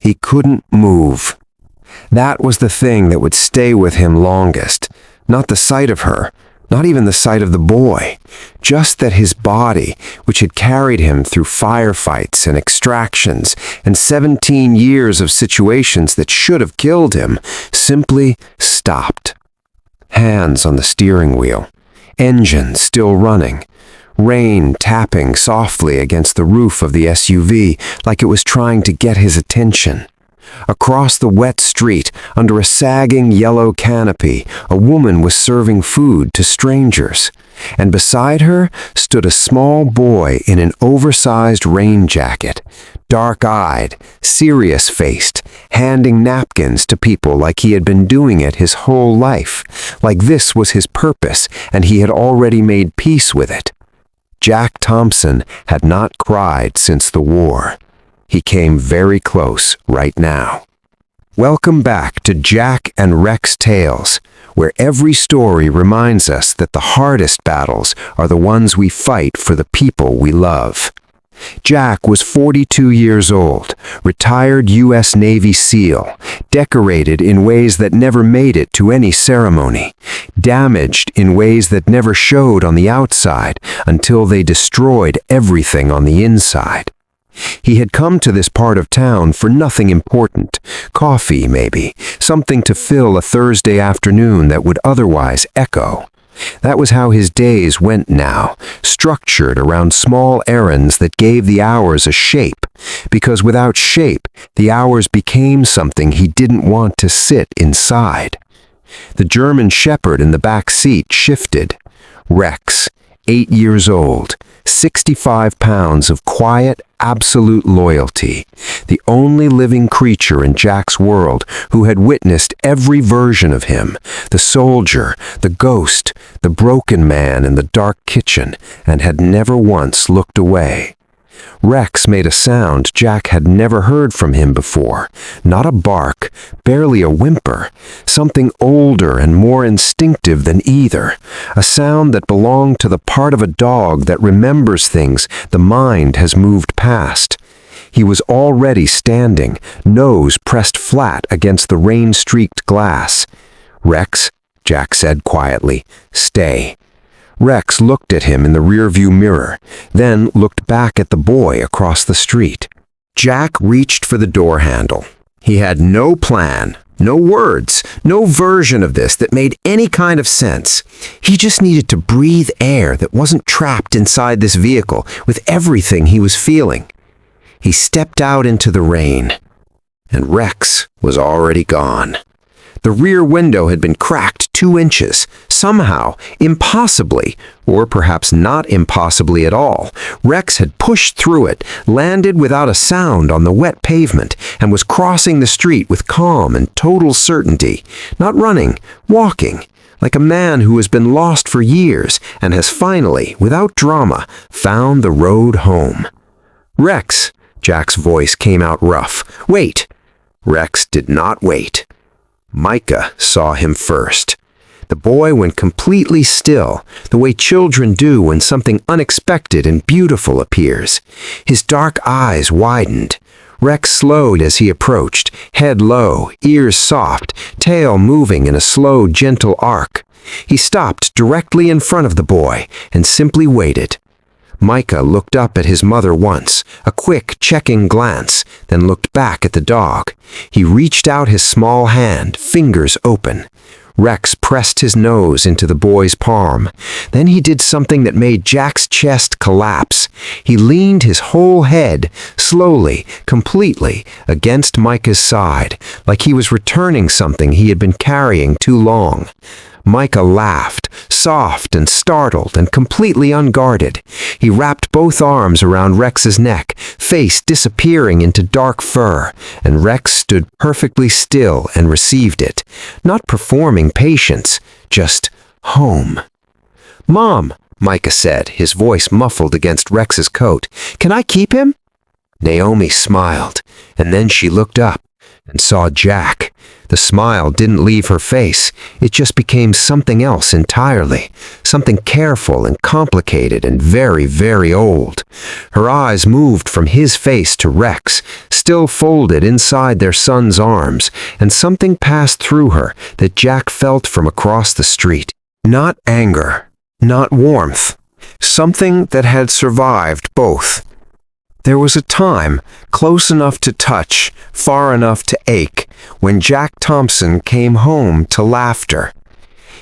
He couldn't move. That was the thing that would stay with him longest. Not the sight of her, not even the sight of the boy. Just that his body, which had carried him through firefights and extractions and 17 years of situations that should have killed him, simply stopped. Hands on the steering wheel. Engine still running. Rain tapping softly against the roof of the SUV like it was trying to get his attention. Across the wet street, under a sagging yellow canopy, a woman was serving food to strangers, and beside her stood a small boy in an oversized rain jacket, dark-eyed, serious-faced, handing napkins to people like he had been doing it his whole life, like this was his purpose and he had already made peace with it. Jack Thompson had not cried since the war. He came very close right now. Welcome back to Jack and Rex Tales, where every story reminds us that the hardest battles are the ones we fight for the people we love. Jack was 42 years old, retired U.S. Navy SEAL, decorated in ways that never made it to any ceremony, damaged in ways that never showed on the outside until they destroyed everything on the inside. He had come to this part of town for nothing important, coffee maybe, something to fill a Thursday afternoon that would otherwise echo. That was how his days went now, structured around small errands that gave the hours a shape, because without shape, the hours became something he didn't want to sit inside. The German shepherd in the back seat shifted. Rex, 8 years old, 65 pounds of quiet, absolute loyalty, the only living creature in Jack's world who had witnessed every version of him, the soldier, the ghost, the broken man in the dark kitchen, and had never once looked away. Rex made a sound Jack had never heard from him before, not a bark, barely a whimper, something older and more instinctive than either, a sound that belonged to the part of a dog that remembers things the mind has moved past. He was already standing, nose pressed flat against the rain-streaked glass. "Rex," Jack said quietly, "stay." Rex looked at him in the rearview mirror, then looked back at the boy across the street. Jack reached for the door handle. He had no plan, no words, no version of this that made any kind of sense. He just needed to breathe air that wasn't trapped inside this vehicle with everything he was feeling. He stepped out into the rain, and Rex was already gone. The rear window had been cracked 2 inches. Somehow, impossibly, or perhaps not impossibly at all, Rex had pushed through it, landed without a sound on the wet pavement, and was crossing the street with calm and total certainty, not running, walking, like a man who has been lost for years and has finally, without drama, found the road home. "Rex," Jack's voice came out rough. "Wait." Rex did not wait. Micah saw him first. The boy went completely still, the way children do when something unexpected and beautiful appears. His dark eyes widened. Rex slowed as he approached, head low, ears soft, tail moving in a slow, gentle arc. He stopped directly in front of the boy and simply waited. Micah looked up at his mother once, a quick, checking glance, then looked back at the dog. He reached out his small hand, fingers open. Rex pressed his nose into the boy's palm. Then he did something that made Jack's chest collapse. He leaned his whole head, slowly, completely, against Micah's side, like he was returning something he had been carrying too long. Micah laughed, soft and startled and completely unguarded. He wrapped both arms around Rex's neck, face disappearing into dark fur, and Rex stood perfectly still and received it, not performing patience, just home. "Mom," Micah said, his voice muffled against Rex's coat, "can I keep him?" Naomi smiled, and then she looked up and saw Jack. The smile didn't leave her face. It just became something else entirely. Something careful and complicated and very, very old. Her eyes moved from his face to Rex, still folded inside their son's arms, and something passed through her that Jack felt from across the street. Not anger, not warmth. Something that had survived both. There was a time, close enough to touch, far enough to ache, when Jack Thompson came home to laughter.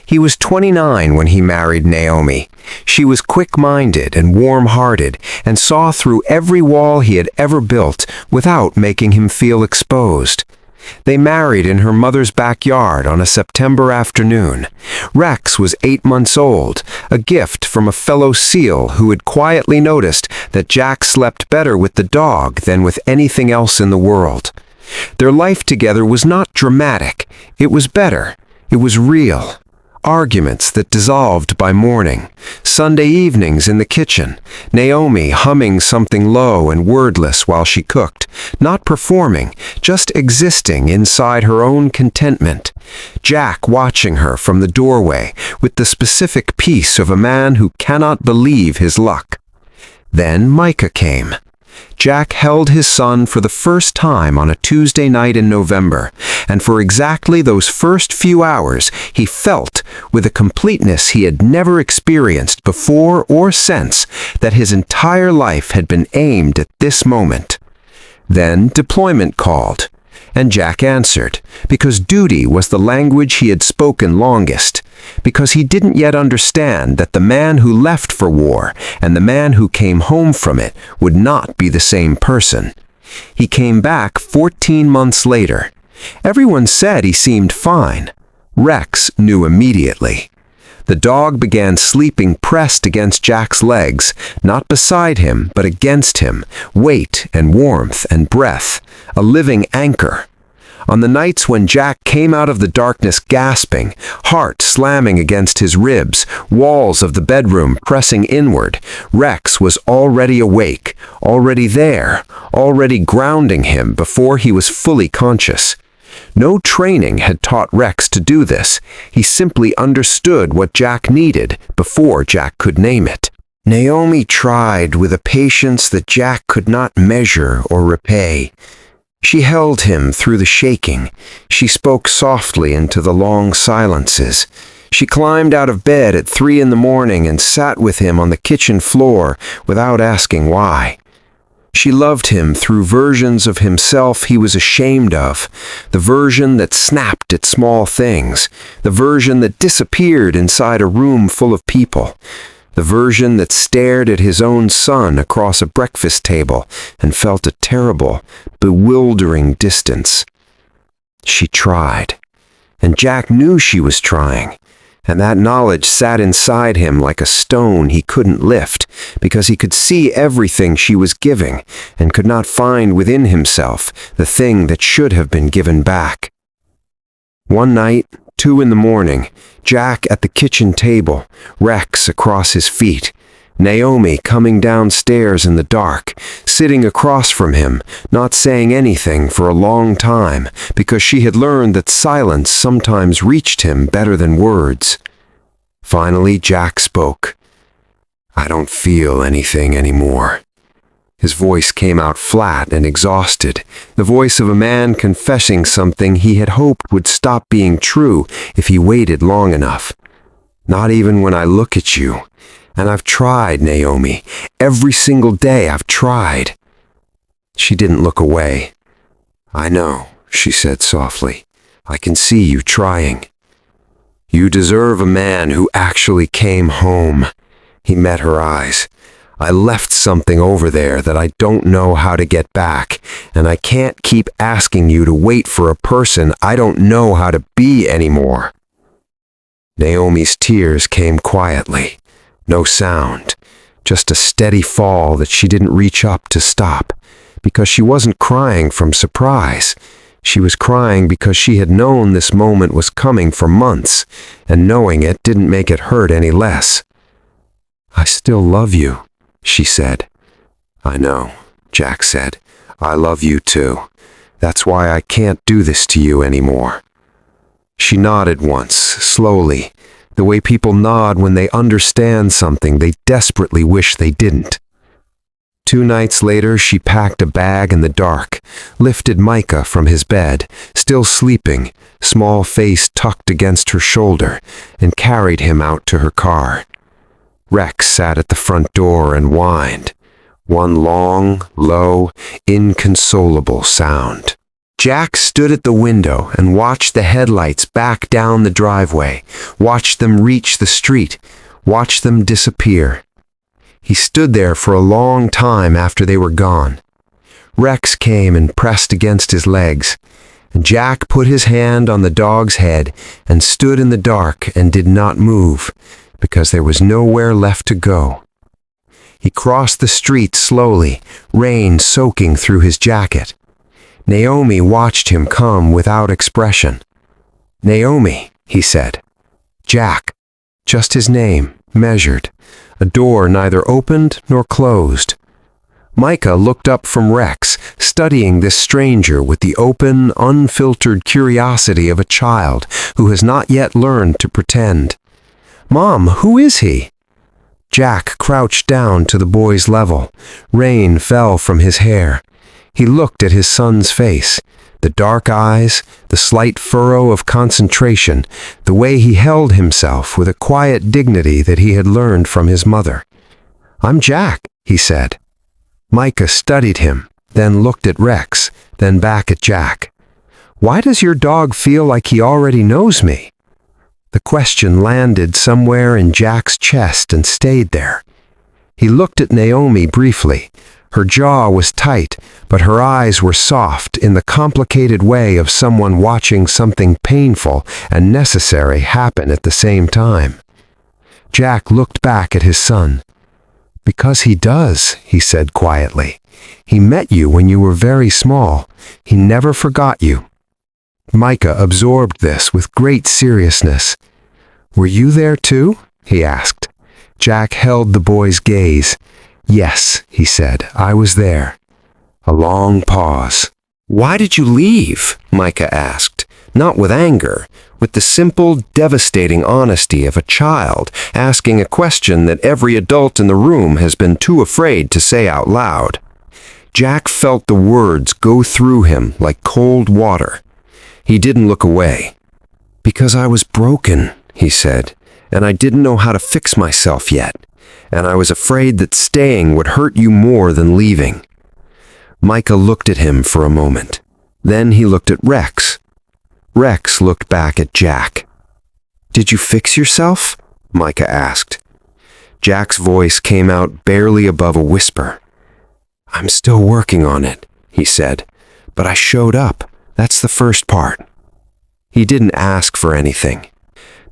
He was 29 when he married Naomi. She was quick-minded and warm-hearted and saw through every wall he had ever built without making him feel exposed. They married in her mother's backyard on a September afternoon. Rex was 8 months old, a gift from a fellow SEAL who had quietly noticed that Jack slept better with the dog than with anything else in the world. Their life together was not dramatic. It was better. It was real. Arguments that dissolved by morning. Sunday evenings in the kitchen. Naomi humming something low and wordless while she cooked. Not performing, just existing inside her own contentment. Jack watching her from the doorway with the specific peace of a man who cannot believe his luck. Then Micah came. Jack held his son for the first time on a Tuesday night in November, and for exactly those first few hours he felt, with a completeness he had never experienced before or since, that his entire life had been aimed at this moment. Then deployment called, and Jack answered, because duty was the language he had spoken longest, because he didn't yet understand that the man who left for war and the man who came home from it would not be the same person. He came back 14 months later. Everyone said he seemed fine. Rex knew immediately. The dog began sleeping pressed against Jack's legs, not beside him, but against him, weight and warmth and breath, a living anchor. On the nights when Jack came out of the darkness gasping, heart slamming against his ribs, walls of the bedroom pressing inward, Rex was already awake, already there, already grounding him before he was fully conscious. No training had taught Rex to do this. He simply understood what Jack needed before Jack could name it. Naomi tried with a patience that Jack could not measure or repay. She held him through the shaking. She spoke softly into the long silences. She climbed out of bed at 3 in the morning and sat with him on the kitchen floor without asking why. She loved him through versions of himself he was ashamed of, the version that snapped at small things, the version that disappeared inside a room full of people, the version that stared at his own son across a breakfast table and felt a terrible, bewildering distance. She tried, and Jack knew she was trying, and that knowledge sat inside him like a stone he couldn't lift, because he could see everything she was giving and could not find within himself the thing that should have been given back. One night, 2 in the morning, Jack at the kitchen table, Rex across his feet, Naomi coming downstairs in the dark, sitting across from him, not saying anything for a long time, because she had learned that silence sometimes reached him better than words. Finally, Jack spoke. "I don't feel anything anymore." His voice came out flat and exhausted, the voice of a man confessing something he had hoped would stop being true if he waited long enough. "Not even when I look at you. And I've tried, Naomi. Every single day I've tried." She didn't look away. "I know," she said softly. "I can see you trying. You deserve a man who actually came home." He met her eyes. "I left something over there that I don't know how to get back, and I can't keep asking you to wait for a person I don't know how to be anymore." Naomi's tears came quietly. No sound, just a steady fall that she didn't reach up to stop, because she wasn't crying from surprise. She was crying because she had known this moment was coming for months, and knowing it didn't make it hurt any less. "I still love you," she said. "I know," Jack said. "I love you too. That's why I can't do this to you anymore." She nodded once, slowly, the way people nod when they understand something they desperately wish they didn't. 2 nights later, she packed a bag in the dark, lifted Micah from his bed, still sleeping, small face tucked against her shoulder, and carried him out to her car. Rex sat at the front door and whined, one long, low, inconsolable sound. Jack stood at the window and watched the headlights back down the driveway, watched them reach the street, watched them disappear. He stood there for a long time after they were gone. Rex came and pressed against his legs, and Jack put his hand on the dog's head and stood in the dark and did not move, because there was nowhere left to go. He crossed the street slowly, rain soaking through his jacket. Naomi watched him come without expression. "Naomi," he said. "Jack," just his name, measured. A door neither opened nor closed. Micah looked up from Rex, studying this stranger with the open, unfiltered curiosity of a child who has not yet learned to pretend. "Mom, who is he?" Jack crouched down to the boy's level. Rain fell from his hair. He looked at his son's face, the dark eyes, the slight furrow of concentration, the way he held himself with a quiet dignity that he had learned from his mother. "I'm Jack," he said. Micah studied him, then looked at Rex, then back at Jack. "Why does your dog feel like he already knows me?" The question landed somewhere in Jack's chest and stayed there. He looked at Naomi briefly. Her jaw was tight, but her eyes were soft in the complicated way of someone watching something painful and necessary happen at the same time. Jack looked back at his son. "Because he does," he said quietly. "He met you when you were very small. He never forgot you." Micah absorbed this with great seriousness. "Were you there too?" he asked. Jack held the boy's gaze. "Yes," he said, "I was there." A long pause. "Why did you leave?" Micah asked, not with anger, with the simple, devastating honesty of a child asking a question that every adult in the room has been too afraid to say out loud. Jack felt the words go through him like cold water. He didn't look away. "Because I was broken," he said, "and I didn't know how to fix myself yet. And I was afraid that staying would hurt you more than leaving." Micah looked at him for a moment. Then he looked at Rex. Rex looked back at Jack. "Did you fix yourself?" Micah asked. Jack's voice came out barely above a whisper. "I'm still working on it," he said, "but I showed up. That's the first part." He didn't ask for anything.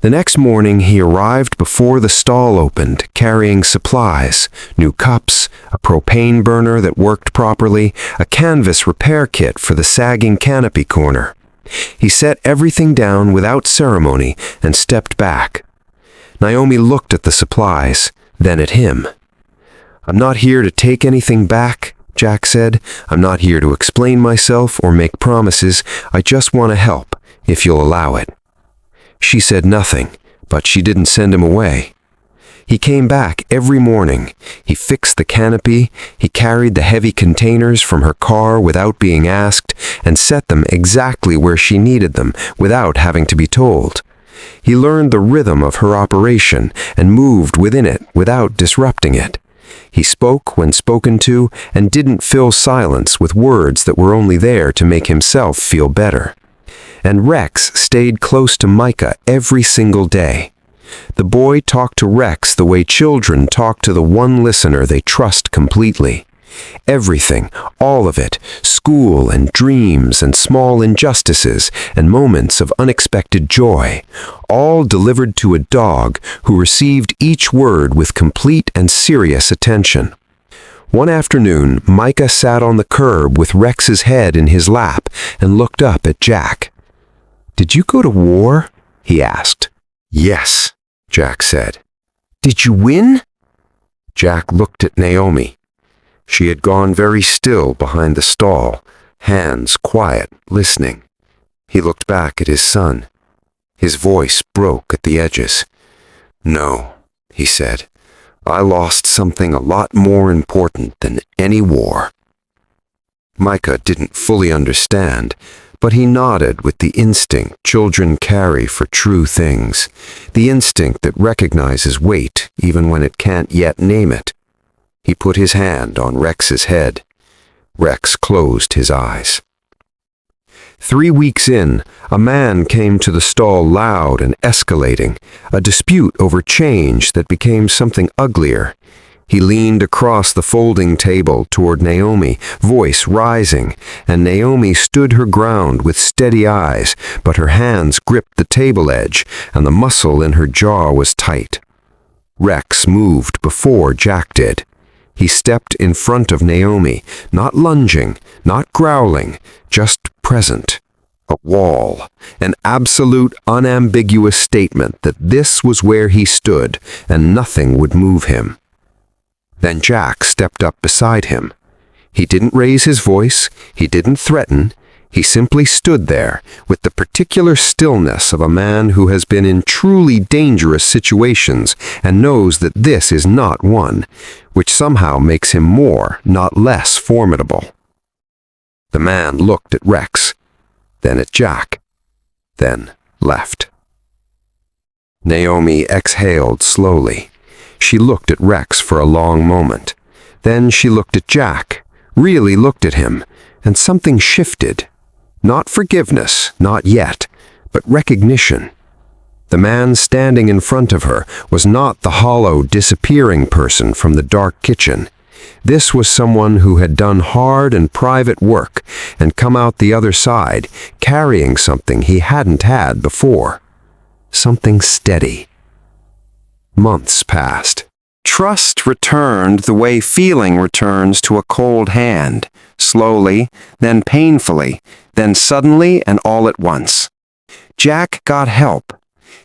The next morning he arrived before the stall opened, carrying supplies, new cups, a propane burner that worked properly, a canvas repair kit for the sagging canopy corner. He set everything down without ceremony and stepped back. Naomi looked at the supplies, then at him. "I'm not here to take anything back," Jack said. "I'm not here to explain myself or make promises. I just want to help, if you'll allow it." She said nothing, but she didn't send him away. He came back every morning. He fixed the canopy, he carried the heavy containers from her car without being asked, and set them exactly where she needed them without having to be told. He learned the rhythm of her operation and moved within it without disrupting it. He spoke when spoken to and didn't fill silence with words that were only there to make himself feel better. And Rex stayed close to Micah every single day. The boy talked to Rex the way children talk to the one listener they trust completely. Everything, all of it, school and dreams and small injustices and moments of unexpected joy, all delivered to a dog who received each word with complete and serious attention. One afternoon, Micah sat on the curb with Rex's head in his lap and looked up at Jack. "Did you go to war?" he asked. "Yes," Jack said. "Did you win?" Jack looked at Naomi. She had gone very still behind the stall, hands quiet, listening. He looked back at his son. His voice broke at the edges. "No," he said. "I lost something a lot more important than any war." Micah didn't fully understand, but he nodded with the instinct children carry for true things, the instinct that recognizes weight even when it can't yet name it. He put his hand on Rex's head. Rex closed his eyes. 3 weeks in, a man came to the stall loud and escalating, a dispute over change that became something uglier. He leaned across the folding table toward Naomi, voice rising, and Naomi stood her ground with steady eyes, but her hands gripped the table edge, and the muscle in her jaw was tight. Rex moved before Jack did. He stepped in front of Naomi, not lunging, not growling, just present. A wall, an absolute, unambiguous statement that this was where he stood, and nothing would move him. Then Jack stepped up beside him. He didn't raise his voice, he didn't threaten, he simply stood there with the particular stillness of a man who has been in truly dangerous situations and knows that this is not one, which somehow makes him more, not less formidable. The man looked at Rex, then at Jack, then left. Naomi exhaled slowly. She looked at Rex for a long moment. Then she looked at Jack, really looked at him, and something shifted. Not forgiveness, not yet, but recognition. The man standing in front of her was not the hollow, disappearing person from the dark kitchen. This was someone who had done hard and private work and come out the other side, carrying something he hadn't had before. Something steady. Months passed. Trust returned the way feeling returns to a cold hand, slowly, then painfully, then suddenly and all at once. Jack got help.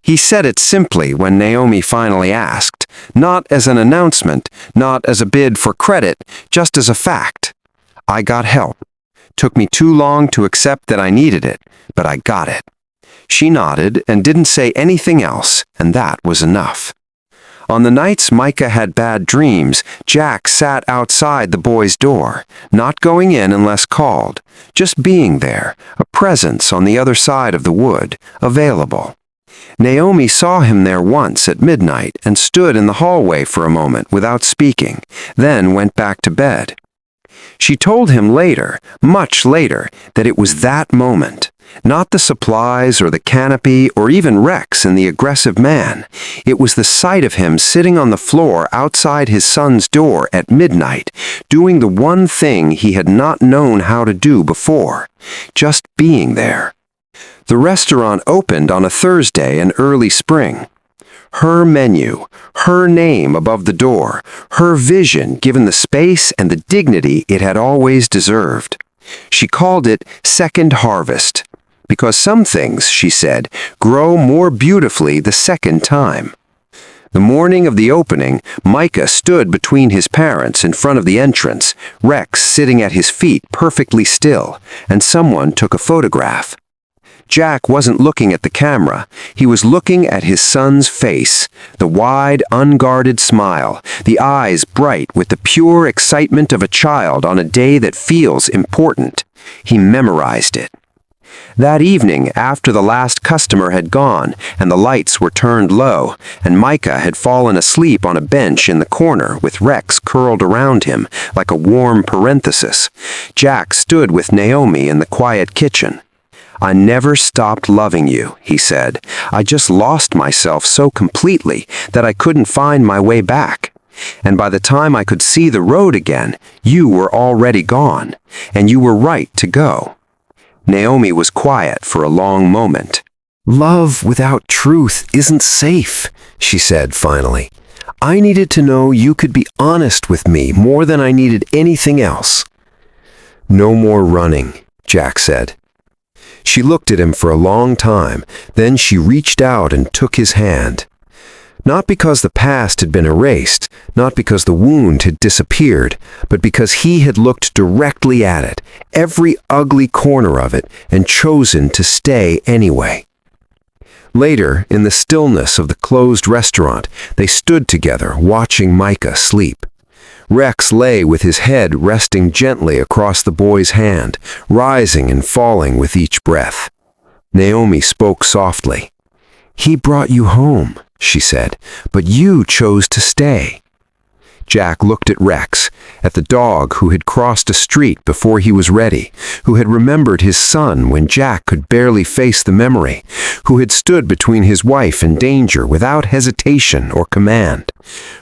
He said it simply when Naomi finally asked, not as an announcement, not as a bid for credit, just as a fact. "I got help. Took me too long to accept that I needed it, but I got it." She nodded and didn't say anything else, and that was enough. On the nights Micah had bad dreams, Jack sat outside the boy's door, not going in unless called, just being there, a presence on the other side of the wood, available. Naomi saw him there once at midnight and stood in the hallway for a moment without speaking, then went back to bed. She told him later, much later, that it was that moment, not the supplies or the canopy or even Rex and the aggressive man. It was the sight of him sitting on the floor outside his son's door at midnight, doing the one thing he had not known how to do before, just being there. The restaurant opened on a Thursday in early spring. Her menu, her name above the door, her vision given the space and the dignity it had always deserved. She called it Second Harvest, because some things, she said, grow more beautifully the second time. The morning of the opening, Micah stood between his parents in front of the entrance, Rex sitting at his feet perfectly still, and someone took a photograph. Jack wasn't looking at the camera. He was looking at his son's face, the wide, unguarded smile, the eyes bright with the pure excitement of a child on a day that feels important. He memorized it. That evening, after the last customer had gone and the lights were turned low, and Micah had fallen asleep on a bench in the corner with Rex curled around him like a warm parenthesis, Jack stood with Naomi in the quiet kitchen. "I never stopped loving you," he said. "I just lost myself so completely that I couldn't find my way back. And by the time I could see the road again, you were already gone, and you were right to go." Naomi was quiet for a long moment. "Love without truth isn't safe," she said finally. "I needed to know you could be honest with me more than I needed anything else." "No more running," Jack said. She looked at him for a long time, then she reached out and took his hand. Not because the past had been erased, not because the wound had disappeared, but because he had looked directly at it, every ugly corner of it, and chosen to stay anyway. Later, in the stillness of the closed restaurant, they stood together, watching Micah sleep. Rex lay with his head resting gently across the boy's hand, rising and falling with each breath. Naomi spoke softly. "He brought you home," she said, "but you chose to stay." Jack looked at Rex, at the dog who had crossed a street before he was ready, who had remembered his son when Jack could barely face the memory, who had stood between his wife and danger without hesitation or command,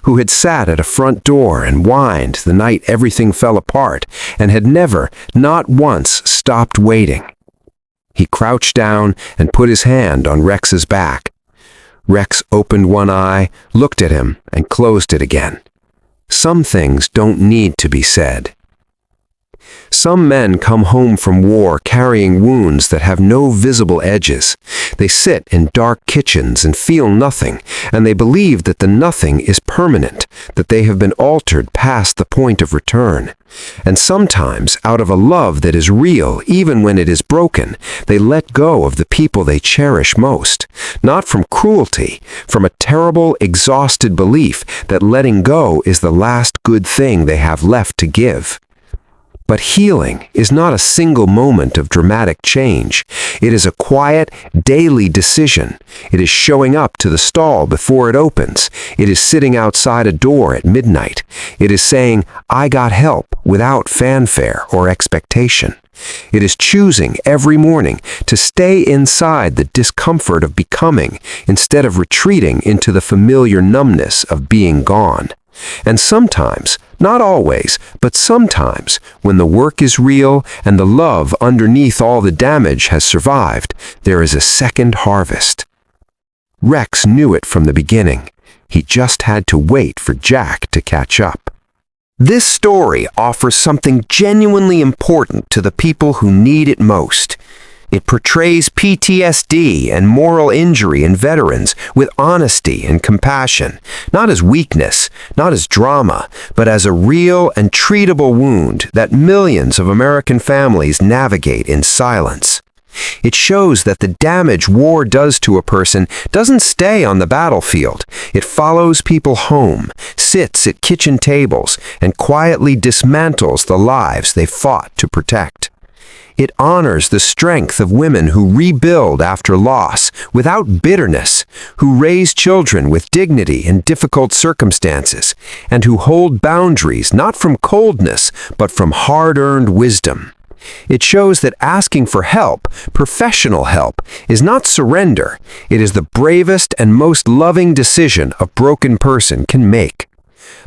who had sat at a front door and whined the night everything fell apart, and had never, not once, stopped waiting. He crouched down and put his hand on Rex's back. Rex opened one eye, looked at him, and closed it again. Some things don't need to be said. Some men come home from war carrying wounds that have no visible edges. They sit in dark kitchens and feel nothing, and they believe that the nothing is permanent, that they have been altered past the point of return. And sometimes, out of a love that is real even when it is broken, they let go of the people they cherish most, not from cruelty, from a terrible, exhausted belief that letting go is the last good thing they have left to give. But healing is not a single moment of dramatic change. It is a quiet, daily decision. It is showing up to the stall before it opens. It is sitting outside a door at midnight. It is saying, "I got help," without fanfare or expectation. It is choosing every morning to stay inside the discomfort of becoming instead of retreating into the familiar numbness of being gone. And sometimes, not always, but sometimes, when the work is real and the love underneath all the damage has survived, there is a second harvest. Rex knew it from the beginning. He just had to wait for Jack to catch up. This story offers something genuinely important to the people who need it most. It portrays PTSD and moral injury in veterans with honesty and compassion, not as weakness, not as drama, but as a real and treatable wound that millions of American families navigate in silence. It shows that the damage war does to a person doesn't stay on the battlefield. It follows people home, sits at kitchen tables, and quietly dismantles the lives they fought to protect. It honors the strength of women who rebuild after loss without bitterness, who raise children with dignity in difficult circumstances, and who hold boundaries not from coldness but from hard-earned wisdom. It shows that asking for help, professional help, is not surrender. It is the bravest and most loving decision a broken person can make.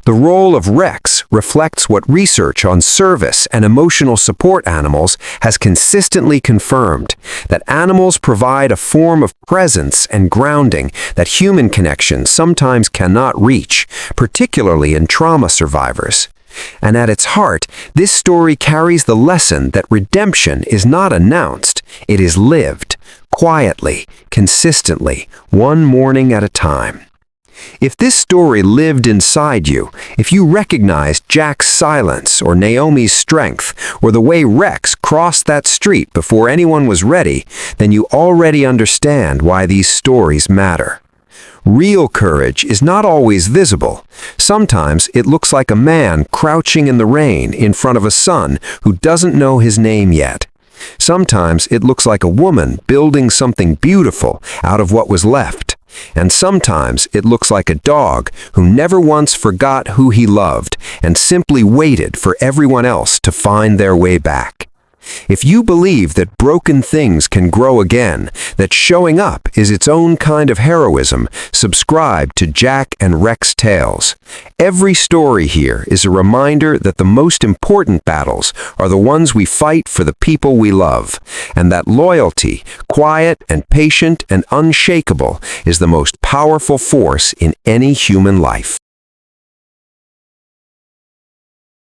The role of Rex reflects what research on service and emotional support animals has consistently confirmed, that animals provide a form of presence and grounding that human connection sometimes cannot reach, particularly in trauma survivors. And at its heart, this story carries the lesson that redemption is not announced, it is lived, quietly, consistently, one morning at a time. If this story lived inside you, if you recognized Jack's silence or Naomi's strength or the way Rex crossed that street before anyone was ready, then you already understand why these stories matter. Real courage is not always visible. Sometimes it looks like a man crouching in the rain in front of a son who doesn't know his name yet. Sometimes it looks like a woman building something beautiful out of what was left. And sometimes it looks like a dog who never once forgot who he loved and simply waited for everyone else to find their way back. If you believe that broken things can grow again, that showing up is its own kind of heroism, subscribe to Jack and Rex Tales. Every story here is a reminder that the most important battles are the ones we fight for the people we love, and that loyalty, quiet and patient and unshakable, is the most powerful force in any human life.